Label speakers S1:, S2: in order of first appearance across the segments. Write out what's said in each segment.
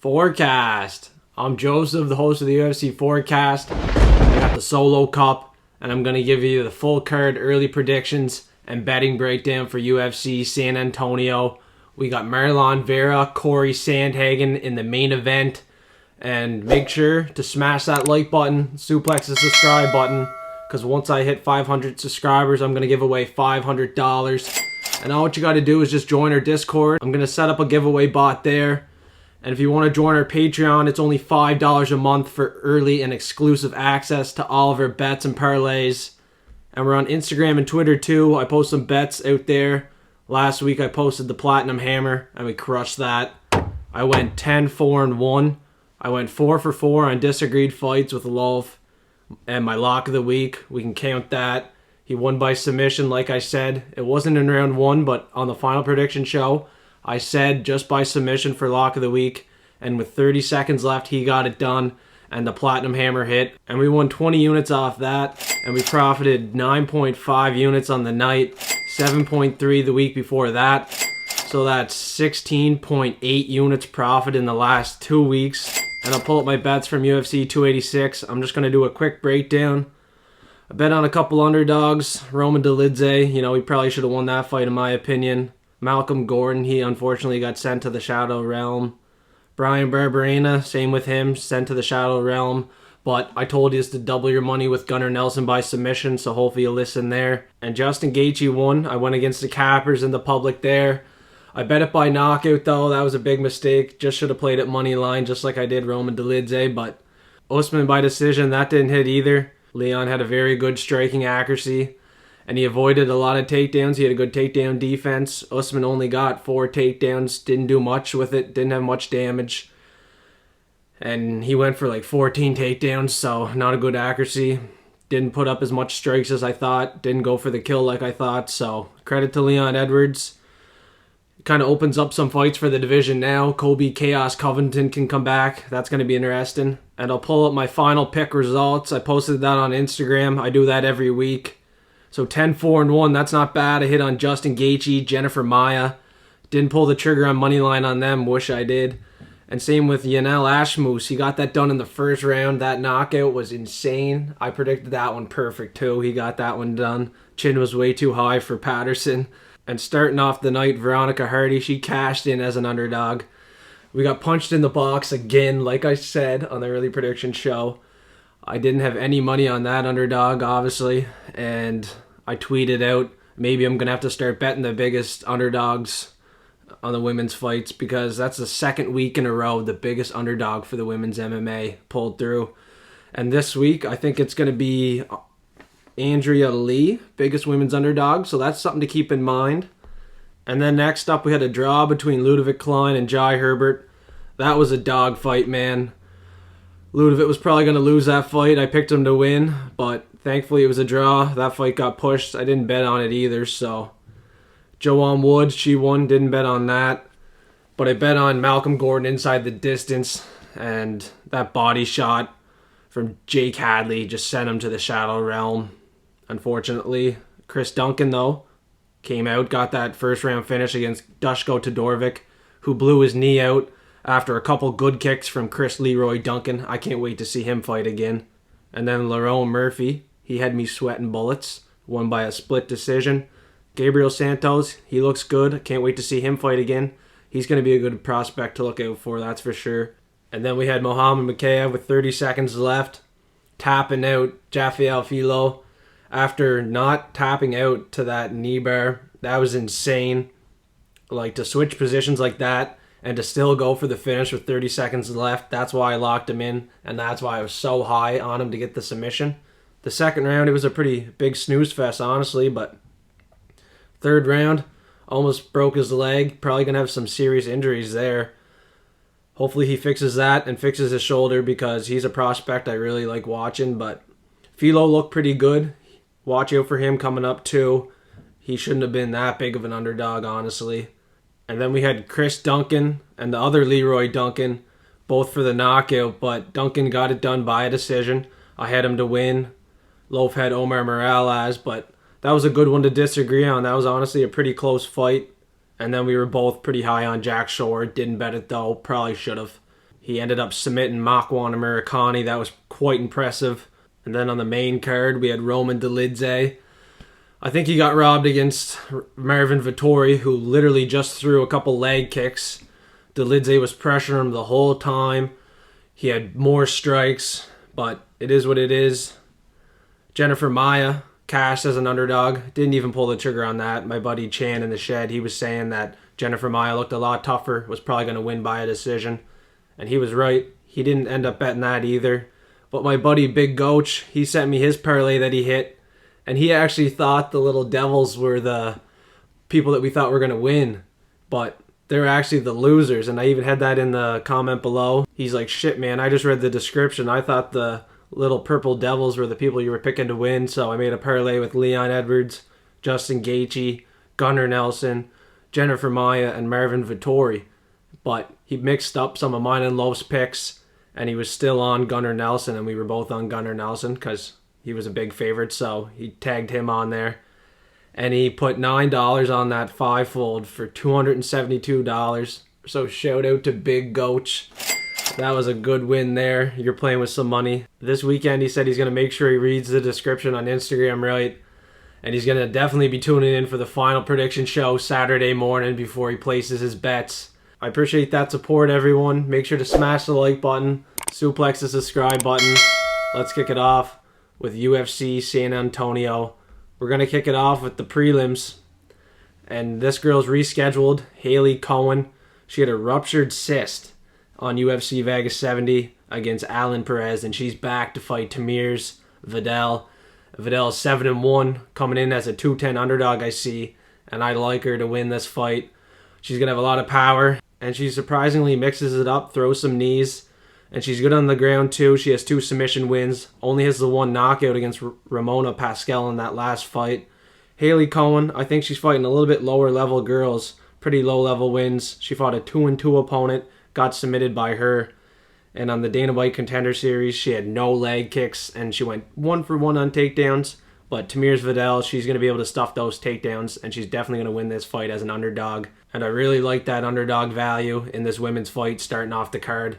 S1: Forecast. I'm Joseph, the host of the UFC Forecast. I got the Solo Cup, and I'm going to give you the full card early predictions and betting breakdown for UFC San Antonio. We got Marlon, Vera, Cory, Sandhagen in the main event. And make sure to smash that like button, suplex the subscribe button, because once I hit 500 subscribers, I'm going to give away $500. And all what you got to do is just join our Discord. I'm going to set up a giveaway bot there. And if you want to join our Patreon, it's only $5 a month for early and exclusive access to all of our bets and parlays. And we're on Instagram and Twitter too. I post some bets out there. Last week I posted the Platinum Hammer, and we crushed that. I went 10-4-1. I went 4 for 4 on disagreed fights with Love. And my lock of the week, we can count that. He won by submission, like I said. It wasn't in round 1, but on the final prediction show, I said just by submission for lock of the week. And with 30 seconds left, he got it done. And the Platinum Hammer hit. And we won 20 units off that. And we profited 9.5 units on the night. 7.3 the week before that. So that's 16.8 units profit in the last 2 weeks. And I'll pull up my bets from UFC 286. I'm just going to do a quick breakdown. I bet on a couple underdogs. Roman Dolidze, he probably should have won that fight in my opinion. Malcolm Gordon, he unfortunately got sent to the Shadow Realm. Brian Barberena, same with him, sent to the Shadow Realm. But I told you to double your money with Gunnar Nelson by submission, so hopefully you'll listen there. And Justin Gaethje won. I went against the cappers in the public there. I bet it by knockout though. That was a big mistake. Just should have played it money line just like I did Roman Dolidze. But Usman by decision, that didn't hit either. Leon had a very good striking accuracy. And he avoided a lot of takedowns. He had a good takedown defense. Usman only got 4 takedowns. Didn't do much with it. Didn't have much damage. And he went for like 14 takedowns. So not a good accuracy. Didn't put up as much strikes as I thought. Didn't go for the kill like I thought. So credit to Leon Edwards. Kind of opens up some fights for the division now. Kobe Chaos Covington can come back. That's going to be interesting. And I'll pull up my final pick results. I posted that on Instagram. I do that every week. So 10-4-1, that's not bad. I hit on Justin Gaethje, Jennifer Maia. Didn't pull the trigger on moneyline on them. Wish I did. And same with Yanel Ashmoose. He got that done in the first round. That knockout was insane. I predicted that one perfect too. He got that one done. Chin was way too high for Patterson. And starting off the night, Veronica Hardy, she cashed in as an underdog. We got punched in the box again, like I said on the early prediction show. I didn't have any money on that underdog, obviously. And I tweeted out, maybe I'm going to have to start betting the biggest underdogs on the women's fights, because that's the second week in a row the biggest underdog for the women's MMA pulled through. And this week, I think it's going to be Andrea Lee, biggest women's underdog, so that's something to keep in mind. And then next up, we had a draw between Ludovic Klein and Jai Herbert. That was a dog fight, man. Ludovic was probably going to lose that fight. I picked him to win, but thankfully it was a draw. That fight got pushed. I didn't bet on it either, so Joanne Wood, she won, didn't bet on that. But I bet on Malcolm Gordon inside the distance, and that body shot from Jake Hadley just sent him to the Shadow Realm. Unfortunately, Chris Duncan, though, came out, got that first round finish against Dushko Todorovic, who blew his knee out after a couple good kicks from Chris Leroy Duncan. I can't wait to see him fight again. And then Lerone Murphy, he had me sweating bullets, won by a split decision. Gabriel Santos, he looks good. Can't wait to see him fight again. He's going to be a good prospect to look out for, that's for sure. And then we had Mohamed Makayev with 30 seconds left, tapping out Jaffiel Filo. After not tapping out to that knee bar, that was insane. Like, to switch positions like that and to still go for the finish with 30 seconds left, that's why I locked him in, and that's why I was so high on him to get the submission. The second round, it was a pretty big snooze fest, honestly, but third round, almost broke his leg. Probably going to have some serious injuries there. Hopefully he fixes that and fixes his shoulder, because he's a prospect I really like watching, but Filo looked pretty good. Watch out for him coming up too. He shouldn't have been that big of an underdog, honestly. And then we had Chris Duncan and the other Leroy Duncan, both for the knockout, but Duncan got it done by a decision. I had him to win. Loaf had Omar Morales, but that was a good one to disagree on. That was honestly a pretty close fight. And then we were both pretty high on Jack Shore. Didn't bet it though. Probably should have. He ended up submitting Njokuani. That was quite impressive. And then on the main card, we had Roman Dolidze. I think he got robbed against Marvin Vettori, who literally just threw a couple leg kicks. Dolidze was pressuring him the whole time. He had more strikes, but it is what it is. Jennifer Maia cashed as an underdog. Didn't even pull the trigger on that. My buddy Chan in the shed, he was saying that Jennifer Maia looked a lot tougher, was probably going to win by a decision. And he was right. He didn't end up betting that either. But my buddy Big Goach, he sent me his parlay that he hit. And he actually thought the Little Devils were the people that we thought were going to win. But they're actually the losers. And I even had that in the comment below. He's like, shit, man, I just read the description. I thought the Little Purple Devils were the people you were picking to win. So I made a parlay with Leon Edwards, Justin Gaethje, Gunnar Nelson, Jennifer Maia, and Marvin Vettori. But he mixed up some of mine and Lowe's picks, and he was still on Gunnar Nelson, and we were both on Gunnar Nelson because he was a big favorite, so he tagged him on there. And he put $9 on that fivefold for $272. So shout out to Big Goach. That was a good win there. You're playing with some money. This weekend, he said he's going to make sure he reads the description on Instagram right. And he's going to definitely be tuning in for the final prediction show Saturday morning before he places his bets. I appreciate that support, everyone. Make sure to smash the like button, suplex the subscribe button. Let's kick it off with UFC San Antonio. We're going to kick it off with the prelims. And this girl's rescheduled, Hailey Cowan. She had a ruptured cyst on UFC Vegas 70 against Perez, and she's back to fight Tamires Vidal. Vidal is 7-1, coming in as a 210 underdog, I see, and I like her to win this fight. She's going to have a lot of power, and she surprisingly mixes it up, throws some knees, and she's good on the ground too. She has 2 submission wins, only has the 1 knockout against Ramona Pascal in that last fight. Hailey Cowan, I think she's fighting a little bit lower level girls, pretty low level wins. She fought a 2-2 opponent, got submitted by her. And on the Dana White Contender Series, she had no leg kicks, and she went 1 for 1 on takedowns. But Tamires Vidal, she's going to be able to stuff those takedowns, and she's definitely going to win this fight as an underdog. And I really like that underdog value in this women's fight starting off the card.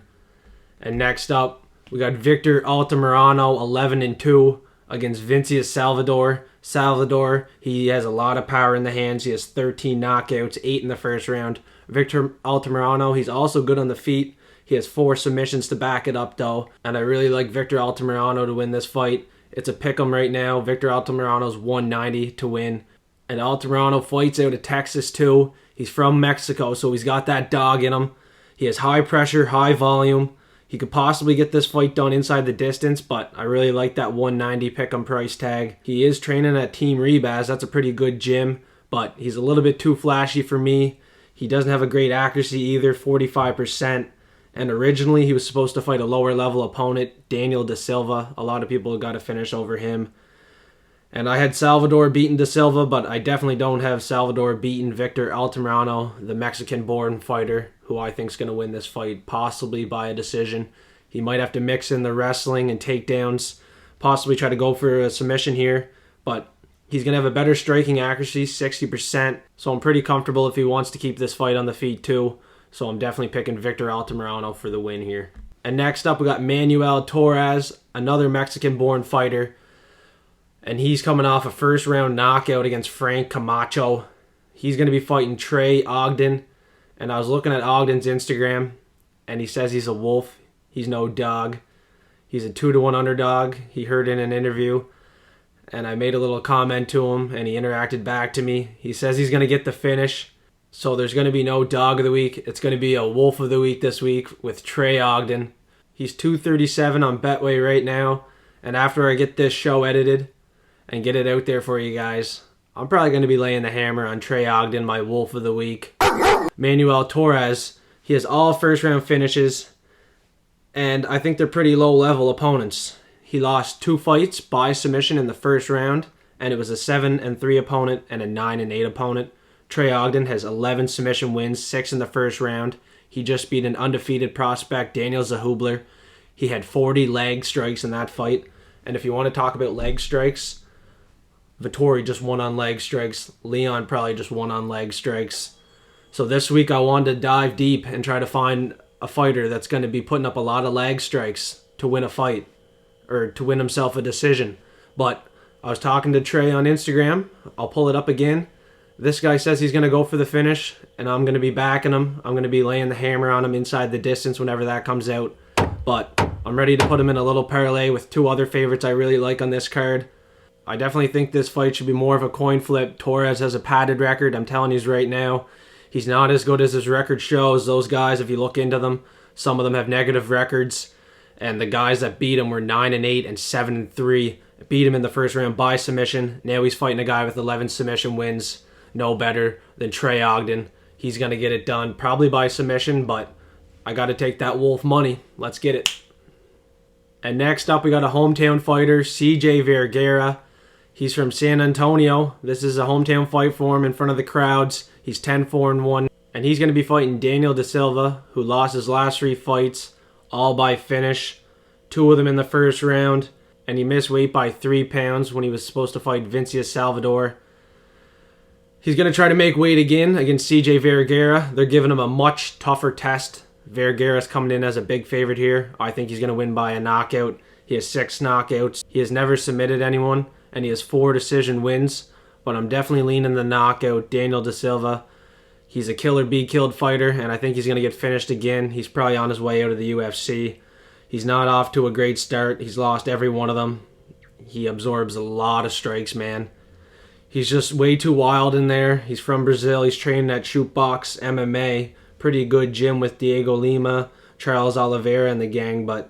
S1: And next up, we got Victor Altamirano, 11-2, against Vinicius Salvador. Salvador, he has a lot of power in the hands. He has 13 knockouts, 8 in the first round. Victor Altamirano, he's also good on the feet. He has 4 submissions to back it up, though. And I really like Victor Altamirano to win this fight. It's a pick'em right now. Victor Altamirano's 190 to win. And Altamirano fights out of Texas, too. He's from Mexico, so he's got that dog in him. He has high pressure, high volume. He could possibly get this fight done inside the distance, but I really like that 190 pick'em price tag. He is training at Team Rebaz. That's a pretty good gym, but he's a little bit too flashy for me. He doesn't have a great accuracy either, 45%. And originally, he was supposed to fight a lower-level opponent, Daniel Da Silva. A lot of people got a finish over him. And I had Salvador beating Da Silva, but I definitely don't have Salvador beating Victor Altamirano, the Mexican-born fighter, who I think is going to win this fight, possibly by a decision. He might have to mix in the wrestling and takedowns, possibly try to go for a submission here, but he's going to have a better striking accuracy, 60%, so I'm pretty comfortable if he wants to keep this fight on the feet too. So I'm definitely picking Victor Altamirano for the win here. And next up, we got Manuel Torres, another Mexican-born fighter. And he's coming off a first-round knockout against Frank Camacho. He's going to be fighting Trey Ogden. And I was looking at Ogden's Instagram, and he says he's a wolf. He's no dog. He's a 2-1 underdog. He heard in an interview. And I made a little comment to him, and he interacted back to me. He says he's going to get the finish. So there's going to be no dog of the week. It's going to be a wolf of the week this week with Trey Ogden. He's 237 on Betway right now. And after I get this show edited and get it out there for you guys, I'm probably going to be laying the hammer on Trey Ogden, my wolf of the week. Manuel Torres, he has all first-round finishes. And I think they're pretty low-level opponents. He lost 2 fights by submission in the first round. And it was a 7-3 opponent and a 9-8 opponent. Trey Ogden has 11 submission wins, 6 in the first round. He just beat an undefeated prospect, Daniel Zahubler. He had 40 leg strikes in that fight. And if you want to talk about leg strikes, Vettori just won on leg strikes. Leon probably just won on leg strikes. So this week I wanted to dive deep and try to find a fighter that's going to be putting up a lot of leg strikes to win a fight or to win himself a decision. But I was talking to Trey on Instagram. I'll pull it up again. This guy says he's going to go for the finish, and I'm going to be backing him. I'm going to be laying the hammer on him inside the distance whenever that comes out. But I'm ready to put him in a little parlay with two other favorites I really like on this card. I definitely think this fight should be more of a coin flip. Torres has a padded record. I'm telling you right now, he's not as good as his record shows. Those guys, if you look into them, some of them have negative records. And the guys that beat him were 9-8 and 7-3. Beat him in the first round by submission. Now he's fighting a guy with 11 submission wins. No better than Trey Ogden. He's going to get it done probably by submission, but I got to take that wolf money. Let's get it. And next up, we got a hometown fighter, CJ Vergara. He's from San Antonio. This is a hometown fight for him in front of the crowds. He's 10-4-1. And he's going to be fighting Daniel Da Silva, who lost his last 3 fights, all by finish. 2 of them in the first round. And he missed weight by 3 pounds when he was supposed to fight Vinicius Salvador. He's going to try to make weight again against CJ Vergara. They're giving him a much tougher test. Vergara's coming in as a big favorite here. I think he's going to win by a knockout. He has 6 knockouts. He has never submitted anyone, and he has 4 decision wins. But I'm definitely leaning the knockout. Daniel Da Silva. He's a killer be killed fighter, and I think he's going to get finished again. He's probably on his way out of the UFC. He's not off to a great start. He's lost every one of them. He absorbs a lot of strikes, man. He's just way too wild in there. He's from Brazil. He's training at Shootbox MMA. Pretty good gym with Diego Lima, Charles Oliveira, and the gang, but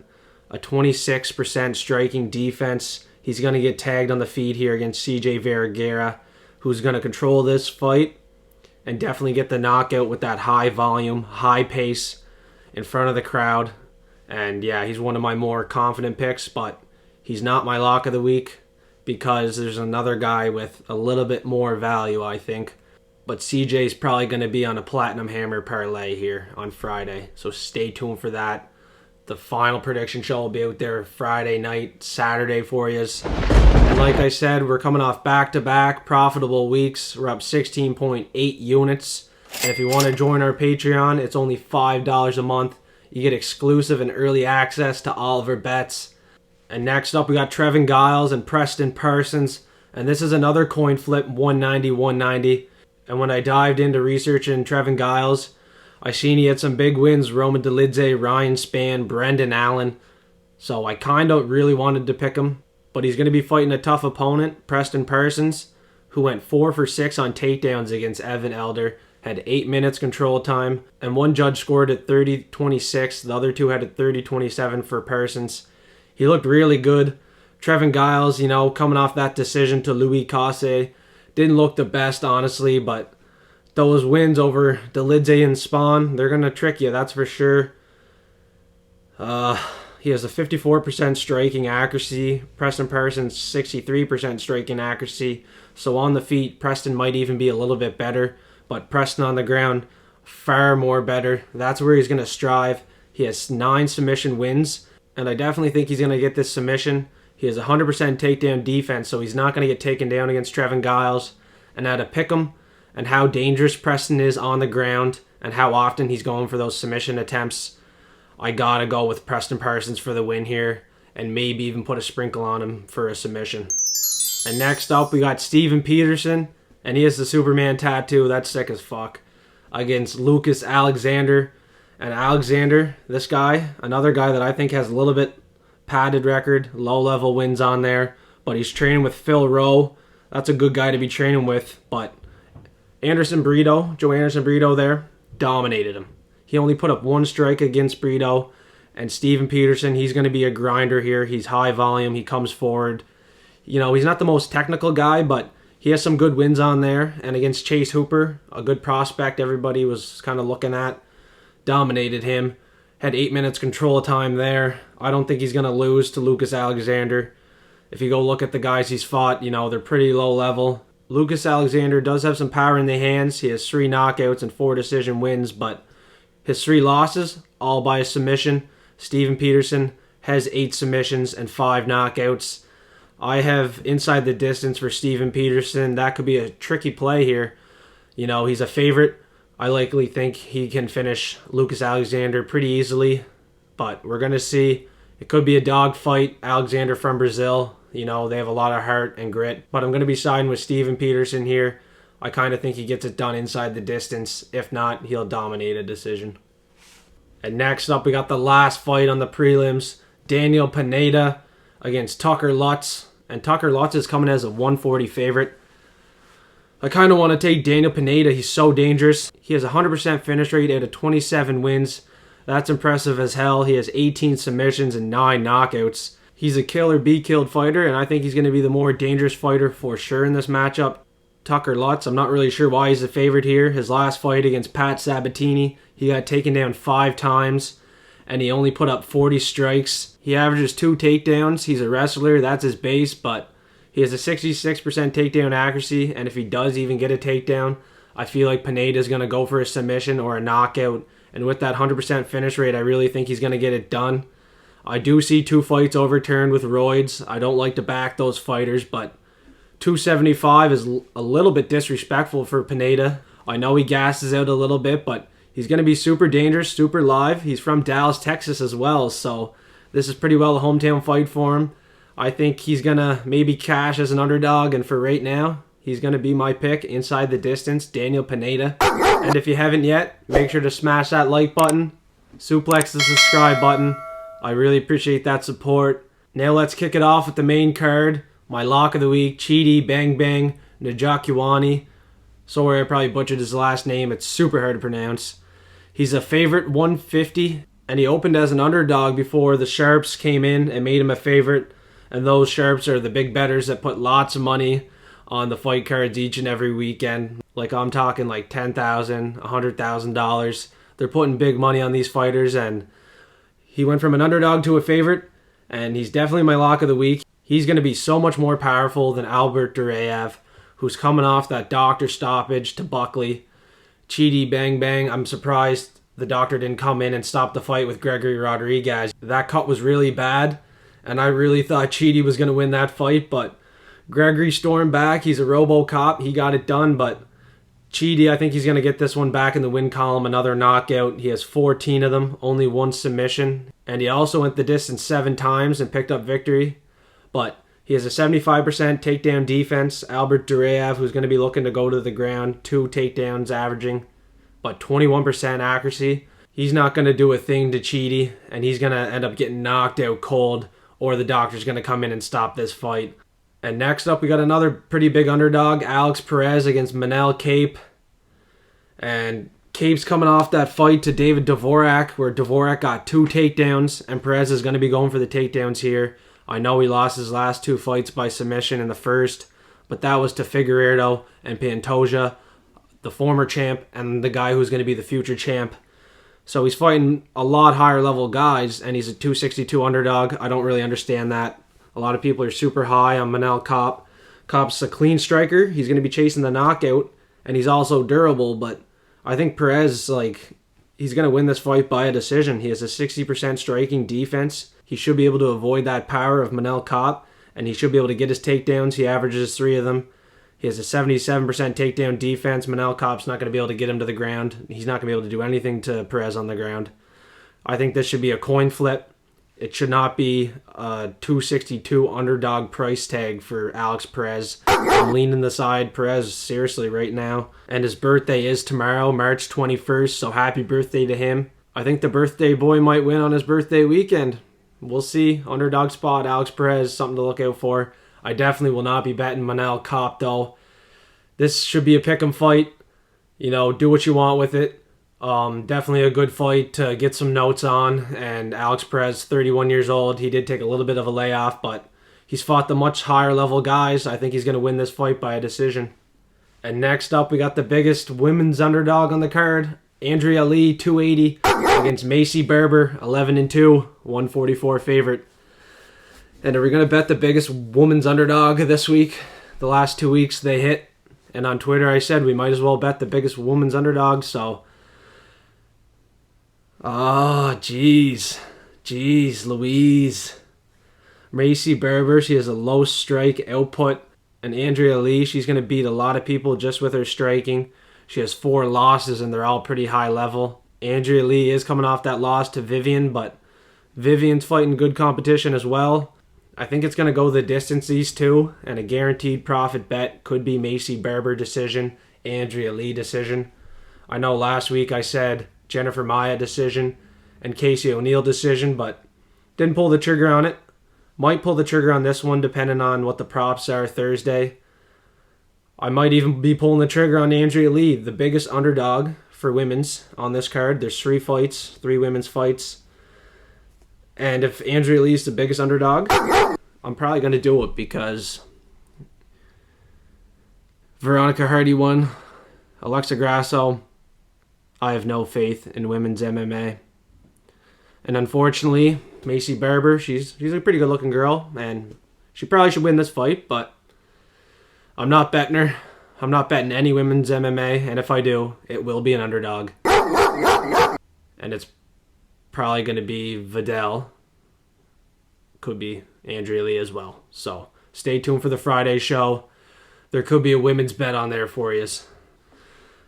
S1: a 26% striking defense. He's going to get tagged on the feet here against CJ Vergara, who's going to control this fight and definitely get the knockout with that high volume, high pace in front of the crowd. And yeah, he's one of my more confident picks, but he's not my lock of the week because there's another guy with a little bit more value, I think. But CJ's probably going to be on a Platinum Hammer parlay here on Friday, so stay tuned for that. The final prediction show will be out there Friday night, Saturday for you. And like I said, we're coming off back-to-back profitable weeks. We're up 16.8 units. And if you want to join our Patreon, it's only $5 a month. You get exclusive and early access to all of our bets. And next up, we got Trevin Giles and Preston Parsons. And this is another coin flip, 190-190. And when I dived into researching Trevin Giles, I seen he had some big wins. Roman Dolidze, Ryan Spann, Brendan Allen. So I kind of really wanted to pick him. But he's going to be fighting a tough opponent, Preston Parsons, who went 4 for 6 on takedowns against Evan Elder. Had 8 minutes control time. And one judge scored at 30-26. The other 2 had at 30-27 for Parsons. He looked really good. Trevin Giles, coming off that decision to Louis Casse, didn't look the best, honestly, but those wins over Dolidze and Spawn, they're going to trick you, that's for sure. He has a 54% striking accuracy. Preston Parsons, 63% striking accuracy. So on the feet, Preston might even be a little bit better, but Preston on the ground, far more better. That's where he's going to strive. He has 9 submission wins. And I definitely think he's going to get this submission. He has 100% takedown defense, so he's not going to get taken down against Trevin Giles. And how to pick him, and how dangerous Preston is on the ground, and how often he's going for those submission attempts, I got to go with Preston Parsons for the win here, and maybe even put a sprinkle on him for a submission. And next up, we got Steven Peterson, and he has the Superman tattoo. That's sick as fuck. Against Lucas Alexander. And Alexander, this guy, another guy that I think has a little bit padded record, low-level wins on there, but he's training with Phil Rowe. That's a good guy to be training with, but Joe Anderson Brito there, dominated him. He only put up 1 strike against Brito, and Steven Peterson, he's going to be a grinder here. He's high volume, he comes forward. He's not the most technical guy, but he has some good wins on there, and against Chase Hooper, a good prospect everybody was kind of looking at. Dominated him, had 8 minutes control time there. I don't think he's going to lose to Lucas Alexander. If you go look at the guys he's fought, they're pretty low level. Lucas Alexander does have some power in the hands. He has 3 knockouts and 4 decision wins, but his 3 losses, all by a submission. Steven Peterson has 8 submissions and 5 knockouts. I have inside the distance for Steven Peterson. That could be a tricky play here. He's a favorite. I likely think he can finish Lucas Alexander pretty easily, but we're going to see. It could be a dogfight. Alexander from Brazil, they have a lot of heart and grit, but I'm going to be siding with Steven Peterson here. I kind of think he gets it done inside the distance. If not, he'll dominate a decision. And next up, we got the last fight on the prelims. Daniel Pineda against Tucker Lutz. And Tucker Lutz is coming as a 140 favorite. I kind of want to take Daniel Pineda. He's so dangerous. He has a 100% finish rate out of 27 wins. That's impressive as hell. He has 18 submissions and 9 knockouts. He's a kill or be killed fighter, and I think he's going to be the more dangerous fighter for sure in this matchup. Tucker Lutz, I'm not really sure why he's the favorite here. His last fight against Pat Sabatini, he got taken down 5 times, and he only put up 40 strikes. He averages 2 takedowns. He's a wrestler. That's his base, but he has a 66% takedown accuracy, and if he does even get a takedown, I feel like Pineda is going to go for a submission or a knockout. And with that 100% finish rate, I really think he's going to get it done. I do see 2 fights overturned with roids. I don't like to back those fighters, but 275 is a little bit disrespectful for Pineda. I know he gasses out a little bit, but he's going to be super dangerous, super live. He's from Dallas, Texas as well, so this is pretty well a hometown fight for him. I think he's going to maybe cash as an underdog, and for right now, he's going to be my pick inside the distance, Daniel Pineda. And if you haven't yet, make sure to smash that like button, suplex the subscribe button. I really appreciate that support. Now let's kick it off with the main card. My lock of the week, Chidi Bang Bang Njokuani. Sorry, I probably butchered his last name. It's super hard to pronounce. He's a favorite 150, and he opened as an underdog before the Sharps came in and made him a favorite. And those Sharps are the big bettors that put lots of money on the fight cards each and every weekend. Like I'm talking like $10,000, $100,000. They're putting big money on these fighters, and he went from an underdog to a favorite, and he's definitely my lock of the week. He's going to be so much more powerful than Albert Duraev, who's coming off that doctor stoppage to Buckley. Chidi Bang Bang, I'm surprised the doctor didn't come in and stop the fight with Gregory Rodriguez. That cut was really bad, and I really thought Chidi was going to win that fight, but Gregory stormed back. He's a RoboCop. He got it done, but Chidi, I think he's going to get this one back in the win column, another knockout. He has 14 of them, only 1 submission, and he also went the distance 7 times and picked up victory. But he has a 75% takedown defense. Albert Duraev, who's going to be looking to go to the ground, 2 takedowns averaging, but 21% accuracy. He's not going to do a thing to Chidi, and he's going to end up getting knocked out cold, or the doctor's going to come in and stop this fight. And next up, we got another pretty big underdog, Alex Perez against Manuel Cape. And Cape's coming off that fight to David Dvorak, where Dvorak got 2 takedowns, and Perez is going to be going for the takedowns here. I know he lost his last 2 fights by submission in the first, but that was to Figueiredo and Pantoja, the former champ and the guy who's going to be the future champ. So he's fighting a lot higher level guys, and he's a 262 underdog. I don't really understand that. A lot of people are super high on Manuel Cape. Cape's a clean striker. He's going to be chasing the knockout, and he's also durable, but I think Perez, he's going to win this fight by a decision. He has a 60% striking defense. He should be able to avoid that power of Manuel Cape, and he should be able to get his takedowns. He averages 3 of them. He has a 77% takedown defense. Manuel Cape's not going to be able to get him to the ground. He's not going to be able to do anything to Perez on the ground. I think this should be a coin flip. It should not be a 262 underdog price tag for Alex Perez. I'm leaning the side Perez seriously right now. And his birthday is tomorrow, March 21st, so happy birthday to him. I think the birthday boy might win on his birthday weekend. We'll see. Underdog spot, Alex Perez, something to look out for. I definitely will not be betting Manuel Cape, though. This should be a pick'em fight. Do what you want with it. Definitely a good fight to get some notes on. And Alex Perez, 31 years old. He did take a little bit of a layoff, but he's fought the much higher level guys. I think he's going to win this fight by a decision. And next up, we got the biggest women's underdog on the card. Andrea Lee, 280, against Macy Berber, 11-2, 144 favorite. And are we going to bet the biggest women's underdog this week? The last 2 weeks they hit. And on Twitter I said we might as well bet the biggest women's underdog, so... Jeez Louise. Macy Berber, she has a low strike output. And Andrea Lee, she's going to beat a lot of people just with her striking. She has 4 losses, and they're all pretty high level. Andrea Lee is coming off that loss to Vivian, but Vivian's fighting good competition as well. I think it's going to go the distance, these two, and a guaranteed profit bet could be Macy Berber decision, Andrea Lee decision. I know last week I said Jennifer Maia decision and Casey O'Neill decision, but didn't pull the trigger on it. Might pull the trigger on this one depending on what the props are Thursday. I might even be pulling the trigger on Andrea Lee, the biggest underdog for women's on this card. There's 3 fights, 3 women's fights. And if Andrea Lee's the biggest underdog, I'm probably going to do it because Veronica Hardy won. Alexa Grasso, I have no faith in women's MMA. And unfortunately, Macy Berber, she's a pretty good looking girl, and she probably should win this fight, but I'm not betting her. I'm not betting any women's MMA, and if I do, it will be an underdog. And it's probably going to be Vidal. Could be Andrea Lee as well. So stay tuned for the Friday show. There could be a women's bet on there for you.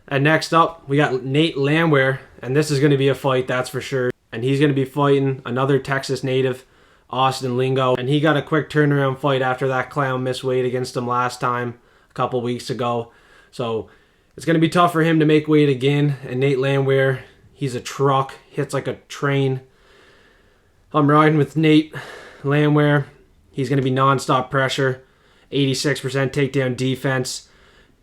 S1: And next up, we got Nate Landwehr, and this is going to be a fight, that's for sure. And he's going to be fighting another Texas native, Austin Lingo. And he got a quick turnaround fight after that clown missed weight against him last time, a couple weeks ago. So it's going to be tough for him to make weight again. And Nate Landwehr, he's a truck, hits like a train. I'm riding with Nate Landwehr. He's going to be non-stop pressure, 86% takedown defense.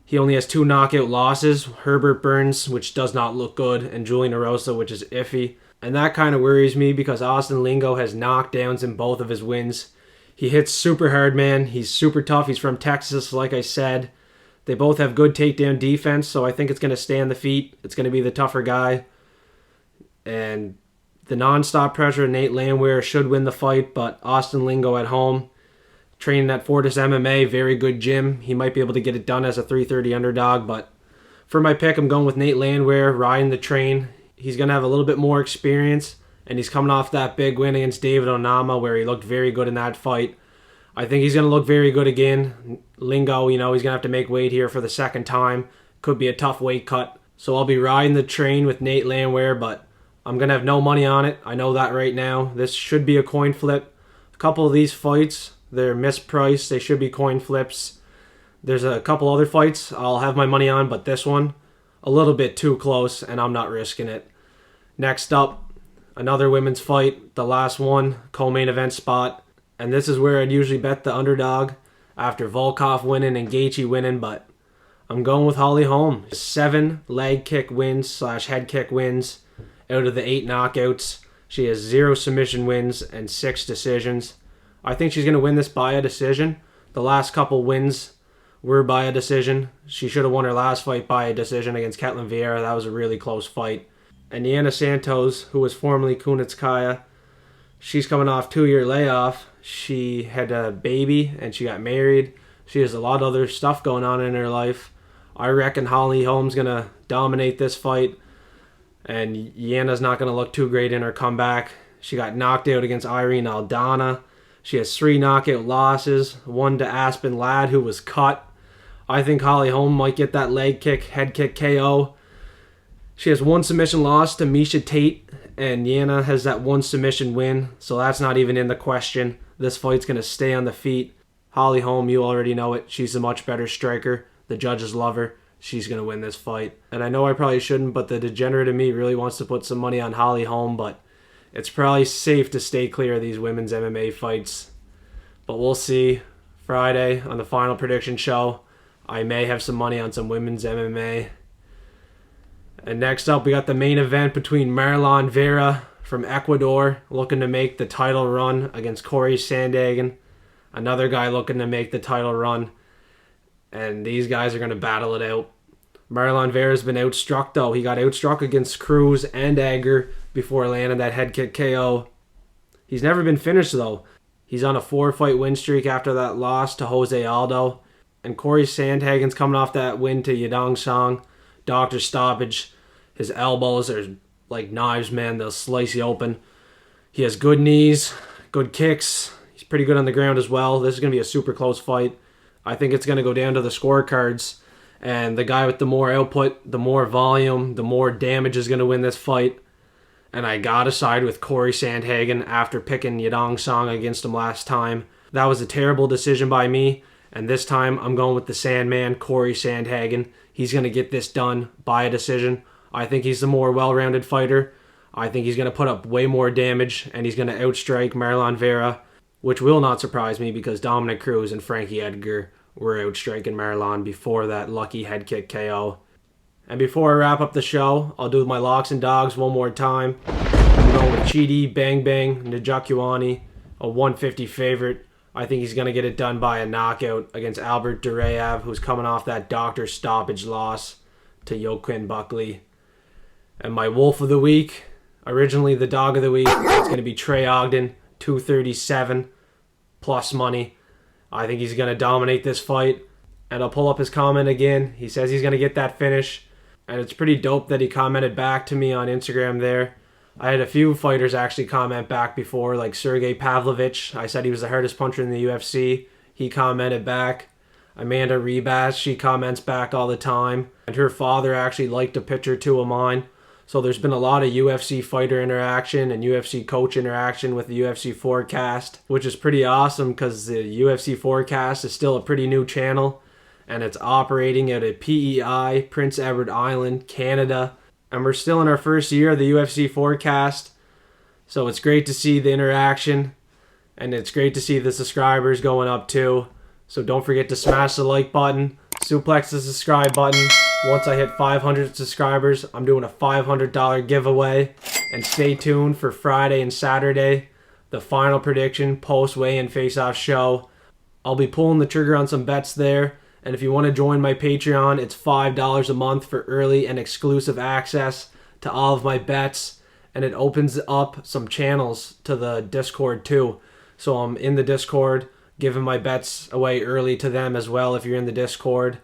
S1: He only has 2 knockout losses, Herbert Burns, which does not look good, and Julian Erosa, which is iffy. And that kind of worries me because Austin Lingo has knockdowns in both of his wins. He hits super hard, man. He's super tough. He's from Texas, like I said. They both have good takedown defense, so I think it's going to stay on the feet. It's going to be the tougher guy. And the non-stop pressure of Nate Landwehr should win the fight, but Austin Lingo at home, training at Fortis MMA, very good gym. He might be able to get it done as a 330 underdog, but for my pick, I'm going with Nate Landwehr, riding the train. He's going to have a little bit more experience, and he's coming off that big win against David Onama where he looked very good in that fight. I think he's going to look very good again. Lingo, he's going to have to make weight here for the second time. Could be a tough weight cut. So I'll be riding the train with Nate Landwehr, but I'm going to have no money on it. I know that right now. This should be a coin flip. A couple of these fights, they're mispriced. They should be coin flips. There's a couple other fights I'll have my money on, but this one, a little bit too close, and I'm not risking it. Next up, another women's fight, the last one, co-main event spot. And this is where I'd usually bet the underdog after Volkov winning and Gaethje winning, but I'm going with Holly Holm. 7 leg kick wins / head kick wins out of the 8 knockouts. She has 0 submission wins and 6 decisions. I think she's going to win this by a decision. The last couple wins were by a decision. She should have won her last fight by a decision against Ketlin Vieira. That was a really close fight. And Yana Santos, who was formerly Kunitskaya, she's coming off 2-year layoff. She had a baby and she got married. She has a lot of other stuff going on in her life. I reckon Holly Holm's going to dominate this fight. And Yana's not going to look too great in her comeback. She got knocked out against Irene Aldana. She has 3 knockout losses. 1 to Aspen Ladd, who was cut. I think Holly Holm might get that leg kick, head kick KO. She has 1 submission loss to Misha Tate, and Yana has that 1 submission win, so that's not even in the question. This fight's going to stay on the feet. Holly Holm, you already know it. She's a much better striker. The judges love her. She's going to win this fight. And I know I probably shouldn't, but the degenerate in me really wants to put some money on Holly Holm, but it's probably safe to stay clear of these women's MMA fights. But we'll see. Friday on the final prediction show, I may have some money on some women's MMA. And next up, we got the main event between Marlon Vera from Ecuador looking to make the title run against Cory Sandhagen. Another guy looking to make the title run. And these guys are going to battle it out. Marlon Vera's been outstruck, though. He got outstruck against Cruz and Egger before landing that head kick KO. He's never been finished, though. He's on a 4-fight win streak after that loss to Jose Aldo. And Cory Sandhagen's coming off that win to Yadong Song. Doctor stoppage. His elbows are like knives, man. They'll slice you open. He has good knees, good kicks. He's pretty good on the ground as well. This is going to be a super close fight. I think it's going to go down to the scorecards. And the guy with the more output, the more volume, the more damage is going to win this fight. And I gotta side with Cory Sandhagen after picking Yadong Song against him last time. That was a terrible decision by me. And this time I'm going with the Sandman, Cory Sandhagen. He's going to get this done by a decision. I think he's the more well-rounded fighter. I think he's going to put up way more damage, and he's going to outstrike Marlon Vera, which will not surprise me because Dominic Cruz and Frankie Edgar were outstriking Marlon before that lucky head kick KO. And before I wrap up the show, I'll do my locks and dogs one more time. I'm going with Chidi, Bang Bang, Njokuani, a 150 favorite. I think he's going to get it done by a knockout against Albert Duraev, who's coming off that doctor stoppage loss to Joaquin Buckley. And my wolf of the week, originally the dog of the week, it's going to be Trey Ogden, 237 plus money. I think he's going to dominate this fight. And I'll pull up his comment again. He says he's going to get that finish. And it's pretty dope that he commented back to me on Instagram there. I had a few fighters actually comment back before, like Sergey Pavlovich. I said he was the hardest puncher in the UFC. He commented back. Amanda Rebas, she comments back all the time. And her father actually liked a picture or two of mine. So there's been a lot of UFC fighter interaction and UFC coach interaction with the UFC Forecast, which is pretty awesome because the UFC Forecast is still a pretty new channel. And it's operating at a PEI, Prince Edward Island, Canada. And we're still in our first year of the UFC Forecast. So it's great to see the interaction. And it's great to see the subscribers going up too. So don't forget to smash the like button. Suplex the subscribe button. Once I hit 500 subscribers, I'm doing a $500 giveaway. And stay tuned for Friday and Saturday. The final prediction, post weigh-in face-off show. I'll be pulling the trigger on some bets there. And if you want to join my Patreon, it's $5 a month for early and exclusive access to all of my bets. And it opens up some channels to the Discord too. So I'm in the Discord, giving my bets away early to them as well if you're in the Discord.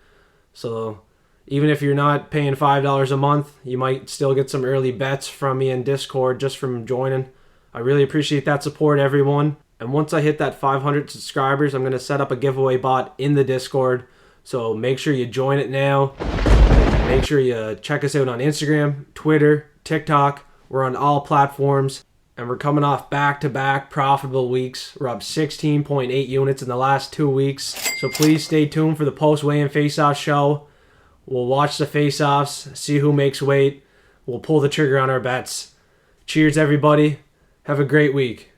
S1: So even if you're not paying $5 a month, you might still get some early bets from me in Discord just from joining. I really appreciate that support, everyone. And once I hit that 500 subscribers, I'm going to set up a giveaway bot in the Discord. So make sure you join it now. And make sure you check us out on Instagram, Twitter, TikTok. We're on all platforms. And we're coming off back-to-back profitable weeks. We're up 16.8 units in the last 2 weeks. So please stay tuned for the post-weigh-in face-off show. We'll watch the face-offs, see who makes weight. We'll pull the trigger on our bets. Cheers, everybody. Have a great week.